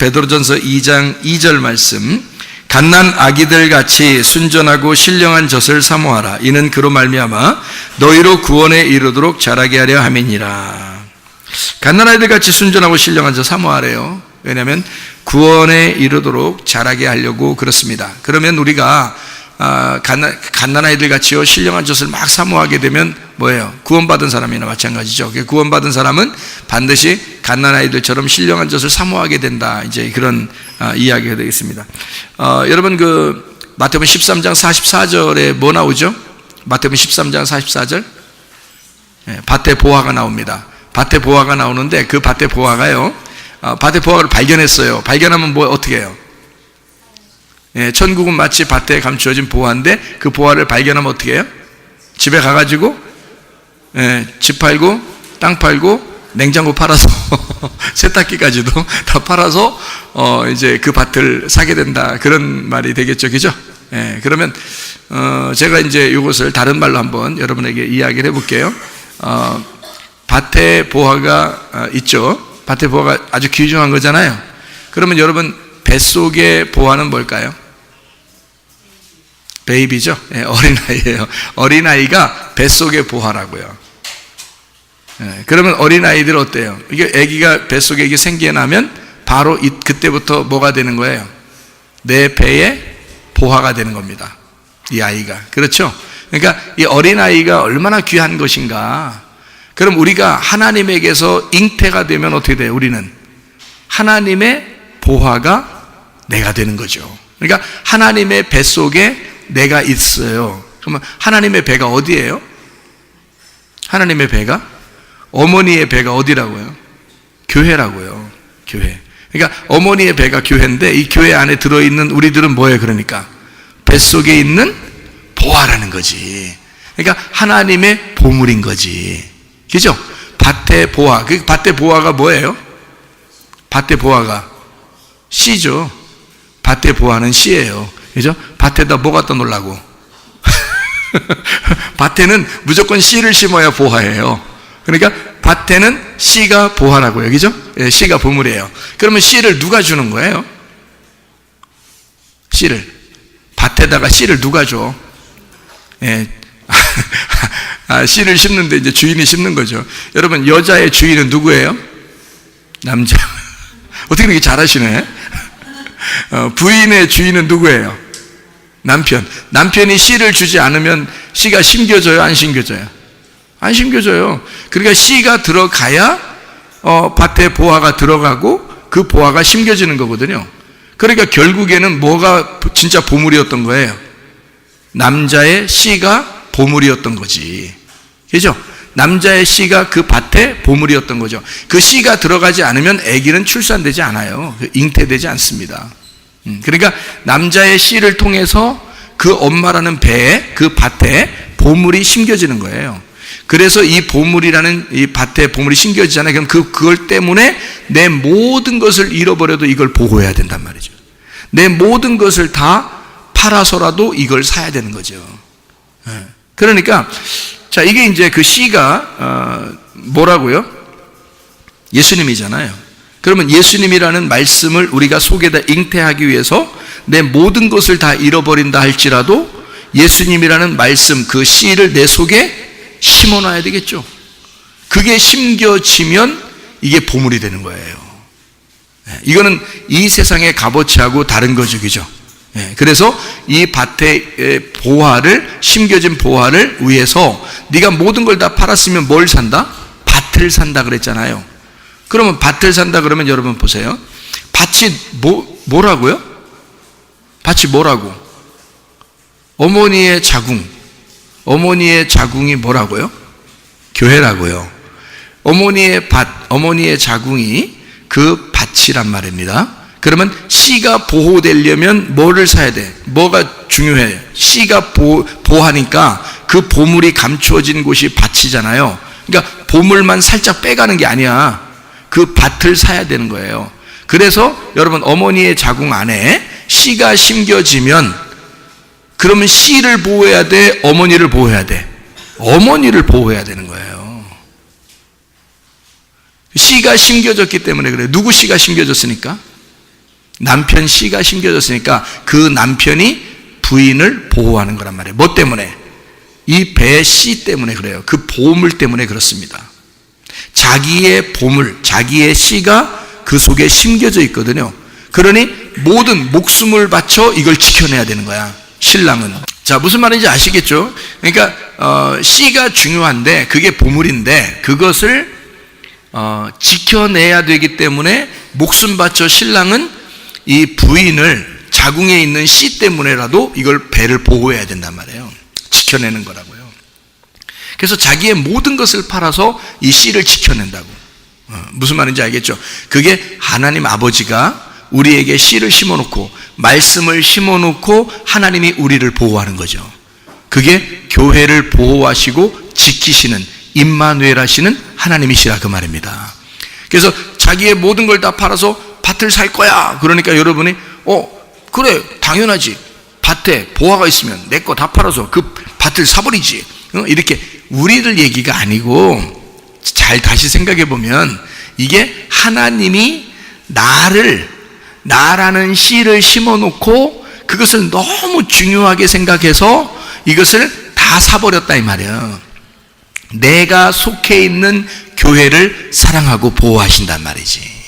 베드로전서 2장 2절 말씀, 갓난 아기들 같이 순전하고 신령한 젖을 사모하라. 이는 그로 말미암아 너희로 구원에 이르도록 자라게 하려 함이니라. 갓난 아이들 같이 순전하고 신령한 젖 사모하래요. 왜냐하면 구원에 이르도록 자라게 하려고 그렇습니다. 그러면 우리가 갓난 아이들 같이요 신령한 젖을 막 사모하게 되면 뭐예요? 구원받은 사람이나 마찬가지죠. 구원받은 사람은 반드시 갓난 아이들처럼 신령한 젖을 사모하게 된다. 이제 그런 이야기가 되겠습니다. 여러분 마태복음 13장 44절에 뭐 나오죠? 마태복음 13장 44절, 밭에 보화가 나옵니다. 밭에 보화가 나오는데 그 밭에 보화가요, 밭에 보화를 발견했어요. 발견하면 뭐 어떻게 해요? 천국은 마치 밭에 감추어진 보화인데 그 보화를 발견하면 어떻게 해요? 집에 가가지고 집 팔고 땅 팔고 냉장고 팔아서 세탁기까지도 다 팔아서 이제 그 밭을 사게 된다, 그런 말이 되겠죠, 그죠? 그러면 제가 이제 이것을 다른 말로 한번 여러분에게 이야기를 해볼게요. 밭에 보화가 있죠. 밭에 보화가 아주 귀중한 거잖아요. 그러면 여러분 뱃속의 보화는 뭘까요? 베이비죠. 어린아이예요. 어린아이가 뱃속의 보화라고요. 그러면 어린아이들 어때요? 이게 아기가 뱃속에 이게 생겨나면 바로 그때부터 뭐가 되는 거예요? 내 배에 보화가 되는 겁니다. 이 아이가. 그렇죠? 그러니까 이 어린아이가 얼마나 귀한 것인가. 그럼 우리가 하나님에게서 잉태가 되면 어떻게 돼요? 우리는 하나님의 보화가 내가 되는 거죠. 그러니까 하나님의 뱃속에 내가 있어요. 그러면 하나님의 배가 어디예요? 하나님의 배가, 어머니의 배가 어디라고요? 교회라고요. 교회. 그러니까 어머니의 배가 교회인데 이 교회 안에 들어있는 우리들은 뭐예요? 그러니까 뱃속에 있는 보화라는 거지. 그러니까 하나님의 보물인 거지. 그죠? 밭의 보화. 그 밭의 보화가 뭐예요? 밭의 보화가 씨죠. 밭의 보화는 씨예요. 그죠? 밭에다 뭐 갖다 놓으려고? 밭에는 무조건 씨를 심어야 보화예요. 그러니까 밭에는 씨가 보화라고요. 그죠? 씨가 보물이에요. 그러면 씨를 누가 주는 거예요? 씨를. 밭에다가 씨를 누가 줘? 씨를 심는데 이제 주인이 심는 거죠. 여러분, 여자의 주인은 누구예요? 남자. 어떻게 그렇게 잘하시네? 부인의 주인은 누구예요? 남편. 남편이 씨를 주지 않으면 씨가 심겨져요? 안 심겨져요? 안 심겨져요. 그러니까 씨가 들어가야 밭에 보화가 들어가고 그 보화가 심겨지는 거거든요. 그러니까 결국에는 뭐가 진짜 보물이었던 거예요? 남자의 씨가 보물이었던 거지. 그죠? 남자의 씨가 그 밭에 보물이었던 거죠. 그 씨가 들어가지 않으면 아기는 출산되지 않아요. 잉태되지 않습니다. 그러니까 남자의 씨를 통해서 그 엄마라는 배에, 그 밭에 보물이 심겨지는 거예요. 그래서 이 보물이라는 이 밭에 보물이 심겨지잖아요. 그럼 그걸 때문에 내 모든 것을 잃어버려도 이걸 보호해야 된단 말이죠. 내 모든 것을 다 팔아서라도 이걸 사야 되는 거죠. 그러니까 자, 이게 이제 그 씨가 뭐라고요? 예수님이잖아요. 그러면 예수님이라는 말씀을 우리가 속에다 잉태하기 위해서 내 모든 것을 다 잃어버린다 할지라도 예수님이라는 말씀, 그 씨를 내 속에 심어놔야 되겠죠. 그게 심겨지면 이게 보물이 되는 거예요. 이거는 이 세상의 값어치하고 다른 거죠, 그죠? 그래서 이 밭의 보화를, 심겨진 보화를 위해서 네가 모든 걸 다 팔았으면 뭘 산다? 밭을 산다 그랬잖아요. 그러면 밭을 산다 그러면 여러분 보세요. 밭이 뭐라고요? 밭이 뭐라고? 어머니의 자궁. 어머니의 자궁이 뭐라고요? 교회라고요. 어머니의 밭, 어머니의 자궁이 그 밭이란 말입니다. 그러면 씨가 보호되려면 뭐를 사야 돼? 뭐가 중요해? 씨가 보하니까 그 보물이 감추어진 곳이 밭이잖아요. 그러니까 보물만 살짝 빼가는 게 아니야. 그 밭을 사야 되는 거예요. 그래서 여러분, 어머니의 자궁 안에 씨가 심겨지면 그러면 씨를 보호해야 돼? 어머니를 보호해야 돼? 어머니를 보호해야 되는 거예요. 씨가 심겨졌기 때문에 그래요. 누구 씨가 심겨졌으니까? 남편 씨가 심겨졌으니까 그 남편이 부인을 보호하는 거란 말이에요. 뭐 때문에? 이 배 씨 때문에 그래요. 그 보물 때문에 그렇습니다. 자기의 보물, 자기의 씨가 그 속에 심겨져 있거든요. 그러니 모든 목숨을 바쳐 이걸 지켜내야 되는 거야, 신랑은. 자, 무슨 말인지 아시겠죠? 그러니까 씨가 중요한데 그게 보물인데 그것을 지켜내야 되기 때문에 목숨 바쳐 신랑은 이 부인을 자궁에 있는 씨 때문에라도 이걸 배를 보호해야 된단 말이에요. 지켜내는 거라고요. 그래서 자기의 모든 것을 팔아서 이 씨를 지켜낸다고. 무슨 말인지 알겠죠? 그게 하나님 아버지가 우리에게 씨를 심어놓고 말씀을 심어놓고 하나님이 우리를 보호하는 거죠. 그게 교회를 보호하시고 지키시는 임마누엘 하시는 하나님이시라 그 말입니다. 그래서 자기의 모든 걸 다 팔아서 밭을 살 거야. 그러니까 여러분이 그래 당연하지. 밭에 보화가 있으면 내 거 다 팔아서 그 밭을 사버리지. 이렇게 우리들 얘기가 아니고 잘 다시 생각해 보면 이게 하나님이 나라는 씨를 심어놓고 그것을 너무 중요하게 생각해서 이것을 다 사버렸다 이 말이에요. 내가 속해 있는 교회를 사랑하고 보호하신단 말이지.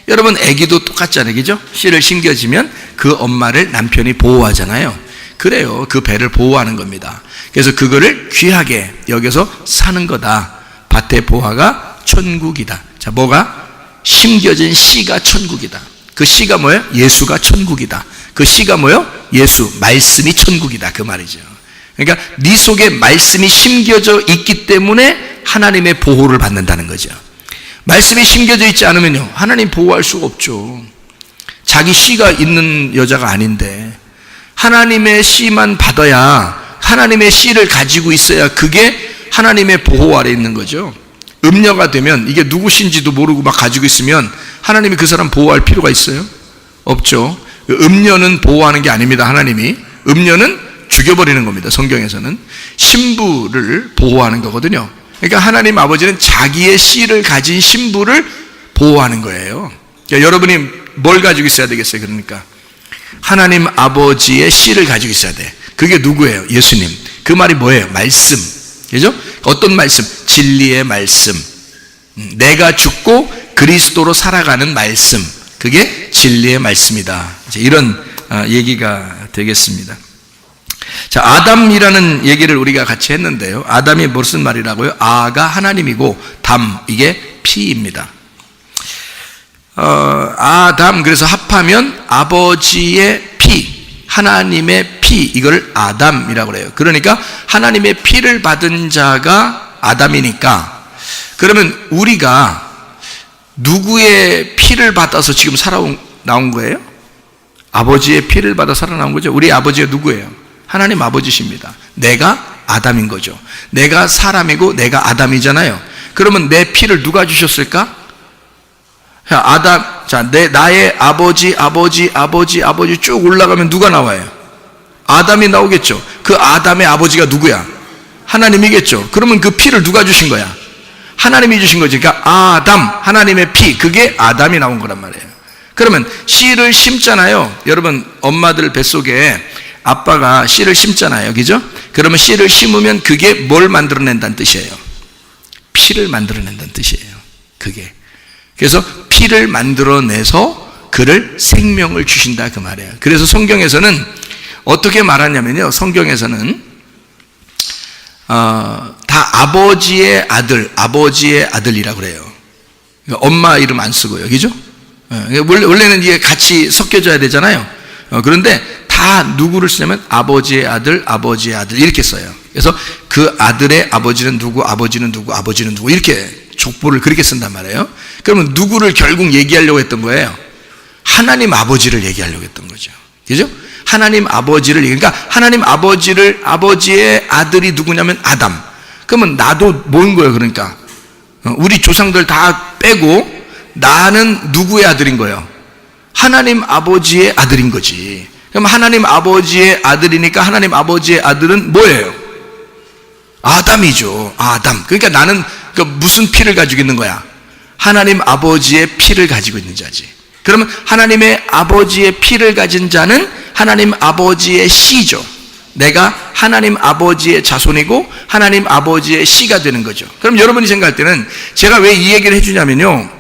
여러분 애기도 똑같잖아요, 그죠? 씨를 심겨지면 그 엄마를 남편이 보호하잖아요. 그래요, 그 배를 보호하는 겁니다. 그래서 그거를 귀하게 여기서 사는 거다. 밭의 보화가 천국이다. 자, 뭐가? 심겨진 씨가 천국이다. 그 씨가 뭐예요? 예수가 천국이다. 그 씨가 뭐예요? 예수, 말씀이 천국이다 그 말이죠. 그러니까 네 속에 말씀이 심겨져 있기 때문에 하나님의 보호를 받는다는 거죠. 말씀이 심겨져 있지 않으면요 하나님 보호할 수가 없죠. 자기 씨가 있는 여자가 아닌데 하나님의 씨만 받아야, 하나님의 씨를 가지고 있어야 그게 하나님의 보호 아래 있는 거죠. 음녀가 되면 이게 누구신지도 모르고 막 가지고 있으면 하나님이 그 사람 보호할 필요가 있어요? 없죠. 음녀는 보호하는 게 아닙니다. 하나님이 음녀는 죽여버리는 겁니다. 성경에서는 신부를 보호하는 거거든요. 그러니까 하나님 아버지는 자기의 씨를 가진 신부를 보호하는 거예요. 그러니까 여러분이 뭘 가지고 있어야 되겠어요? 그러니까 하나님 아버지의 씨를 가지고 있어야 돼. 그게 누구예요? 예수님. 그 말이 뭐예요? 말씀. 그죠? 어떤 말씀? 진리의 말씀. 내가 죽고 그리스도로 살아가는 말씀. 그게 진리의 말씀이다. 이런 얘기가 되겠습니다. 자, 아담이라는 얘기를 우리가 같이 했는데요. 아담이 무슨 말이라고요? 아가 하나님이고 담, 이게 피입니다. 아담, 그래서 합하면 아버지의 피, 하나님의 피, 이걸 아담이라고 그래요. 그러니까 하나님의 피를 받은 자가 아담이니까, 그러면 우리가 누구의 피를 받아서 지금 나온 거예요? 아버지의 피를 받아 살아나온 거죠. 우리 아버지가 누구예요? 하나님 아버지십니다. 내가 아담인 거죠. 내가 사람이고 내가 아담이잖아요. 그러면 내 피를 누가 주셨을까? 아담, 자, 나의 아버지 쭉 올라가면 누가 나와요? 아담이 나오겠죠. 그 아담의 아버지가 누구야? 하나님이겠죠. 그러면 그 피를 누가 주신 거야? 하나님이 주신 거지. 그러니까 아담, 하나님의 피, 그게 아담이 나온 거란 말이에요. 그러면 씨를 심잖아요. 여러분 엄마들 뱃속에 아빠가 씨를 심잖아요, 그죠? 그러면 씨를 심으면 그게 뭘 만들어낸다는 뜻이에요? 피를 만들어낸다는 뜻이에요. 그게. 그래서 피를 만들어내서 그를 생명을 주신다 그 말이에요. 그래서 성경에서는 어떻게 말하냐면요, 성경에서는 다 아버지의 아들이라고 그래요. 그러니까 엄마 이름 안 쓰고요, 그죠? 원래는 이게 같이 섞여져야 되잖아요. 그런데 다 누구를 쓰냐면 아버지의 아들 이렇게 써요. 그래서 그 아들의 아버지는 누구, 아버지는 누구 이렇게 족보를 그렇게 쓴단 말이에요. 그러면 누구를 결국 얘기하려고 했던 거예요? 하나님 아버지를 얘기하려고 했던 거죠. 그죠? 하나님 아버지를, 그러니까 하나님 아버지의 아들이 누구냐면 아담. 그러면 나도 뭔 거예요? 그러니까 우리 조상들 다 빼고 나는 누구의 아들인 거예요? 하나님 아버지의 아들인 거지. 그럼 하나님 아버지의 아들이니까 하나님 아버지의 아들은 뭐예요? 아담이죠. 아담. 그러니까 나는 무슨 피를 가지고 있는 거야? 하나님 아버지의 피를 가지고 있는 자지. 그러면 하나님의 아버지의 피를 가진 자는 하나님 아버지의 씨죠. 내가 하나님 아버지의 자손이고 하나님 아버지의 씨가 되는 거죠. 그럼 여러분이 생각할 때는 제가 왜 이 얘기를 해주냐면요,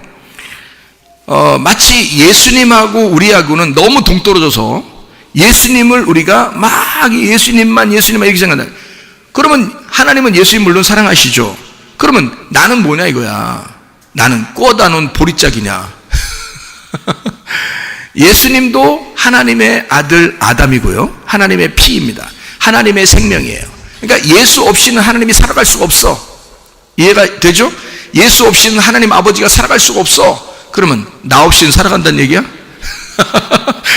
마치 예수님하고 우리하고는 너무 동떨어져서 예수님을 우리가 막 예수님만 이렇게 생각한다. 그러면 하나님은 예수님 물론 사랑하시죠. 그러면 나는 뭐냐 이거야. 나는 꿔다 놓은 보리짝이냐. 예수님도 하나님의 아들 아담이고요, 하나님의 피입니다. 하나님의 생명이에요. 그러니까 예수 없이는 하나님이 살아갈 수가 없어. 이해가 되죠? 예수 없이는 하나님 아버지가 살아갈 수가 없어. 그러면 나 없이는 살아간다는 얘기야?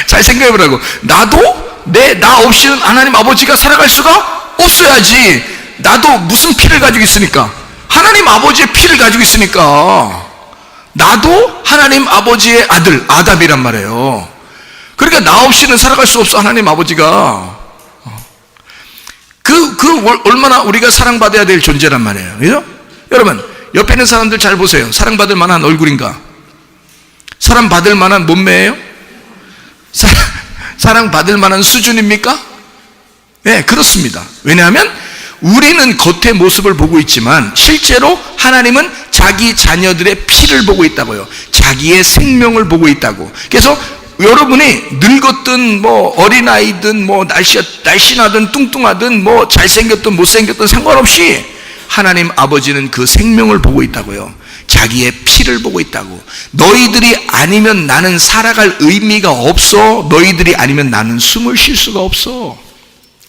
잘 생각해 보라고. 나도 나 없이는 하나님 아버지가 살아갈 수가 없어야지. 나도 무슨 피를 가지고 있으니까? 하나님 아버지의 피를 가지고 있으니까 나도 하나님 아버지의 아들 아담이란 말이에요. 그러니까 나 없이는 살아갈 수 없어. 하나님 아버지가 얼마나 우리가 사랑받아야 될 존재란 말이에요. 그죠? 여러분, 옆에 있는 사람들 잘 보세요. 사랑받을 만한 얼굴인가? 사랑받을 만한 몸매예요? 사랑받을 만한 수준입니까? 네, 그렇습니다. 왜냐하면 우리는 겉의 모습을 보고 있지만 실제로 하나님은 자기 자녀들의 피를 보고 있다고요. 자기의 생명을 보고 있다고. 그래서 여러분이 늙었든 뭐 어린아이든 뭐 날씬하든 뚱뚱하든 뭐 잘생겼든 못생겼든 상관없이 하나님 아버지는 그 생명을 보고 있다고요. 자기의 피를 보고 있다고. 너희들이 아니면 나는 살아갈 의미가 없어. 너희들이 아니면 나는 숨을 쉴 수가 없어.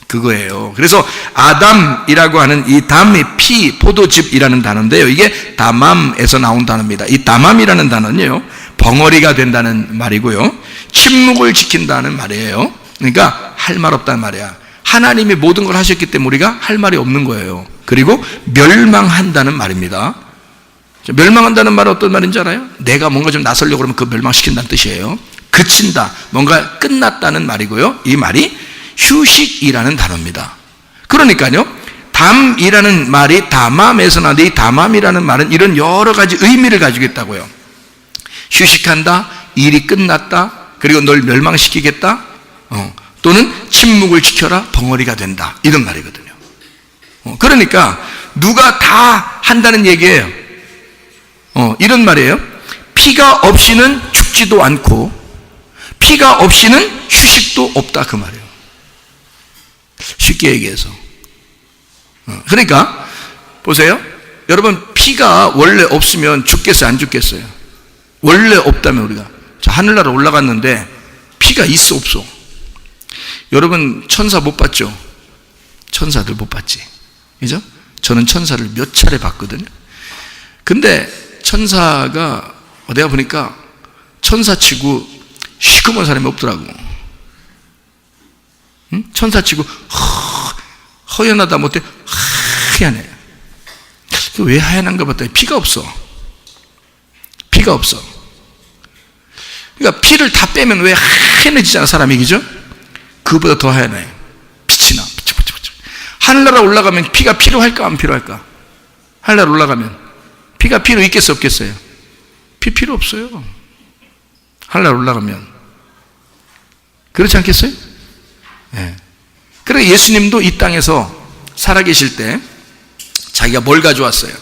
그거예요. 그래서 아담이라고 하는 이 담의 피, 포도즙이라는 단어인데요, 이게 다맘에서 나온 단어입니다. 이 다맘이라는 단어는요, 벙어리가 된다는 말이고요, 침묵을 지킨다는 말이에요. 그러니까 할 말 없다는 말이야. 하나님이 모든 걸 하셨기 때문에 우리가 할 말이 없는 거예요. 그리고 멸망한다는 말입니다. 멸망한다는 말은 어떤 말인지 알아요? 내가 뭔가 좀 나서려고 그러면 그 멸망시킨다는 뜻이에요. 그친다, 뭔가 끝났다는 말이고요, 이 말이 휴식이라는 단어입니다. 그러니까요, 담이라는 말이 다맘에서 나는데, 이 다맘이라는 말은 이런 여러 가지 의미를 가지고 있다고요. 휴식한다, 일이 끝났다, 그리고 널 멸망시키겠다, 또는 침묵을 지켜라, 벙어리가 된다, 이런 말이거든요. 그러니까 누가 다 한다는 얘기예요. 이런 말이에요. 피가 없이는 죽지도 않고 피가 없이는 휴식도 없다, 그 말이에요. 쉽게 얘기해서. 그러니까 보세요. 여러분, 피가 원래 없으면 죽겠어요, 안 죽겠어요? 원래 없다면 우리가 하늘나라 올라갔는데 피가 있어 없어? 여러분, 천사 못 봤죠? 천사들 못 봤지, 그죠? 저는 천사를 몇 차례 봤거든요. 근데 천사가 내가 보니까 천사치고 시커먼 사람이 없더라고. 응? 천사치고 허연하다 못해 하얀해. 왜 하얀한가 봤더니 피가 없어. 피가 없어. 그러니까 피를 다 빼면 왜 하얀해지잖아, 사람이, 그죠? 그거보다 더 하얀해. 빛이 나. 하늘나라 올라가면 피가 필요할까 안 필요할까? 하늘나라 올라가면 피가 필요 있겠어 없겠어요? 피 필요 없어요. 하늘나라 올라가면. 그렇지 않겠어요? 네. 그래, 예수님도 이 땅에서 살아계실 때 자기가 뭘 가져왔어요?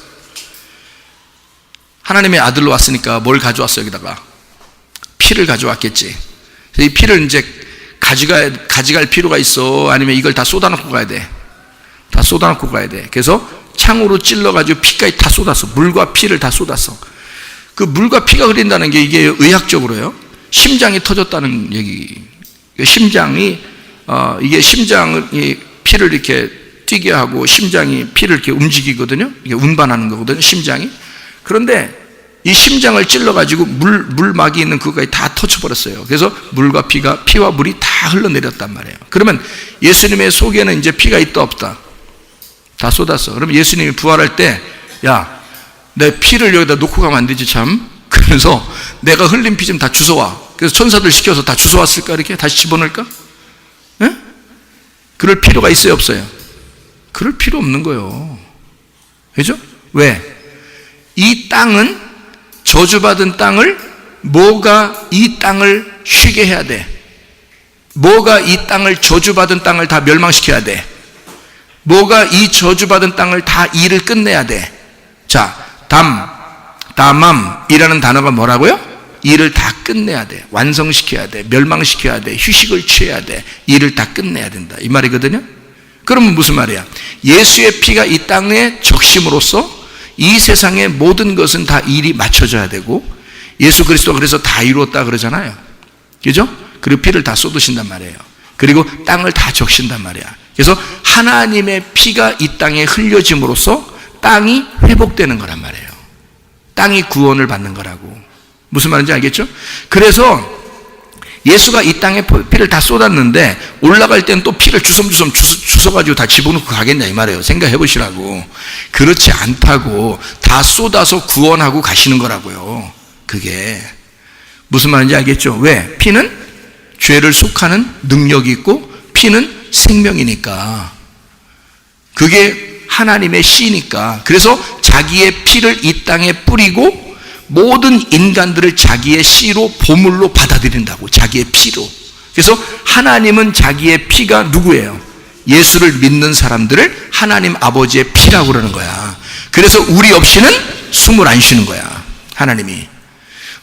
하나님의 아들로 왔으니까 뭘 가져왔어요? 여기다가 피를 가져왔겠지. 이 피를 이제 가져갈 필요가 있어? 아니면 이걸 다 쏟아놓고 가야 돼? 다 쏟아놓고 가야 돼. 그래서 창으로 찔러가지고 피까지 다 쏟았어. 물과 피를 다 쏟았어. 그 물과 피가 흐른다는 게 이게 의학적으로요, 심장이 터졌다는 얘기. 심장이 이게 심장이 피를 이렇게 뛰게 하고 심장이 피를 이렇게 움직이거든요. 이게 운반하는 거거든요, 심장이. 그런데 이 심장을 찔러가지고 물막이 있는 그거까지 다 터쳐버렸어요. 그래서 물과 피와 물이 다 흘러내렸단 말이에요. 그러면 예수님의 속에는 이제 피가 있다 없다? 다 쏟았어. 그럼 예수님이 부활할 때, 야, 내 피를 여기다 놓고 가면 안 되지 참. 그래서 내가 흘린 피 좀 다 주워와. 그래서 천사들 시켜서 다 주워왔을까? 이렇게 다시 집어넣을까? 예? 그럴 필요가 있어요 없어요? 그럴 필요 없는 거예요. 그죠? 왜? 이 땅은, 저주받은 땅을 뭐가 이 땅을 쉬게 해야 돼? 뭐가 이 땅을 저주받은 땅을 다 멸망시켜야 돼? 뭐가 이 저주받은 땅을 다 일을 끝내야 돼? 자, 담암이라는 단어가 뭐라고요? 일을 다 끝내야 돼. 완성시켜야 돼. 멸망시켜야 돼. 휴식을 취해야 돼. 일을 다 끝내야 된다. 이 말이거든요. 그러면 무슨 말이야? 예수의 피가 이 땅에 적심으로써 이 세상의 모든 것은 다 일이 맞춰져야 되고, 예수 그리스도가 그래서 다 이루었다 그러잖아요. 그죠? 그리고 피를 다 쏟으신단 말이에요. 그리고 땅을 다 적신단 말이야. 그래서 하나님의 피가 이 땅에 흘려짐으로써 땅이 회복되는 거란 말이에요. 땅이 구원을 받는 거라고. 무슨 말인지 알겠죠? 그래서 예수가 이 땅에 피를 다 쏟았는데 올라갈 때는 또 피를 주섬주섬 주워가지고 다 집어넣고 가겠냐 이 말이에요. 생각해 보시라고. 그렇지 않다고. 다 쏟아서 구원하고 가시는 거라고요. 그게 무슨 말인지 알겠죠? 왜? 피는 죄를 속하는 능력이 있고 피는 생명이니까. 그게 하나님의 씨니까. 그래서 자기의 피를 이 땅에 뿌리고 모든 인간들을 자기의 씨로 보물로 받아들인다고. 자기의 피로. 그래서 하나님은 자기의 피가 누구예요? 예수를 믿는 사람들을 하나님 아버지의 피라고 그러는 거야. 그래서 우리 없이는 숨을 안 쉬는 거야. 하나님이.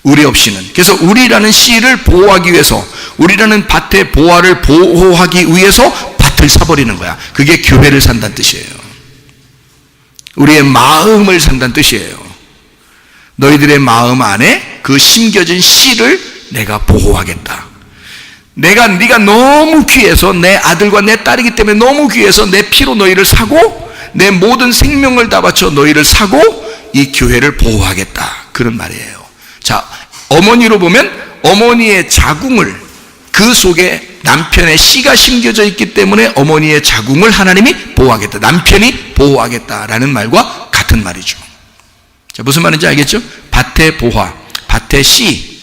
우리 없이는. 그래서 우리라는 씨를 보호하기 위해서, 우리라는 밭의 보화를 보호하기 위해서 밭을 사버리는 거야. 그게 교회를 산다는 뜻이에요. 우리의 마음을 산다는 뜻이에요. 너희들의 마음 안에 그 심겨진 씨를 내가 보호하겠다. 네가 너무 귀해서, 내 아들과 내 딸이기 때문에 너무 귀해서 내 피로 너희를 사고 내 모든 생명을 다 바쳐 너희를 사고 이 교회를 보호하겠다. 그런 말이에요. 자, 어머니로 보면 어머니의 자궁을, 그 속에 남편의 씨가 심겨져 있기 때문에 어머니의 자궁을 하나님이 보호하겠다. 남편이 보호하겠다라는 말과 같은 말이죠. 자, 무슨 말인지 알겠죠? 밭의 보화, 밭의 씨.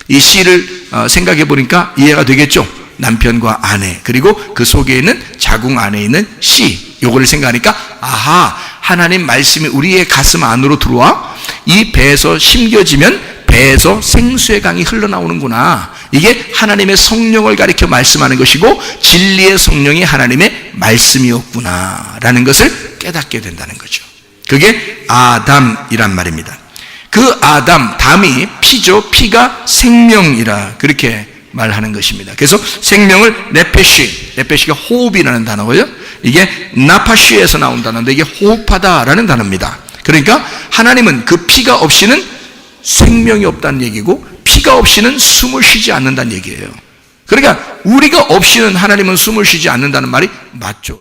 이 씨를 생각해 보니까 이해가 되겠죠? 남편과 아내, 그리고 그 속에 있는 자궁 안에 있는 씨. 요거를 생각하니까, 아하, 하나님 말씀이 우리의 가슴 안으로 들어와 이 배에서 심겨지면 배에서 생수의 강이 흘러나오는구나. 이게 하나님의 성령을 가리켜 말씀하는 것이고 진리의 성령이 하나님의 말씀이었구나 라는 것을 깨닫게 된다는 거죠. 그게 아담이란 말입니다. 그 아담, 담이 피죠. 피가 생명이라 그렇게 말하는 것입니다. 그래서 생명을 네페시가 호흡이라는 단어고요. 이게 나파시에서 나온 단어인데 이게 호흡하다라는 단어입니다. 그러니까 하나님은 그 피가 없이는 생명이 없다는 얘기고 피가 없이는 숨을 쉬지 않는다는 얘기예요. 그러니까 우리가 없이는 하나님은 숨을 쉬지 않는다는 말이 맞죠.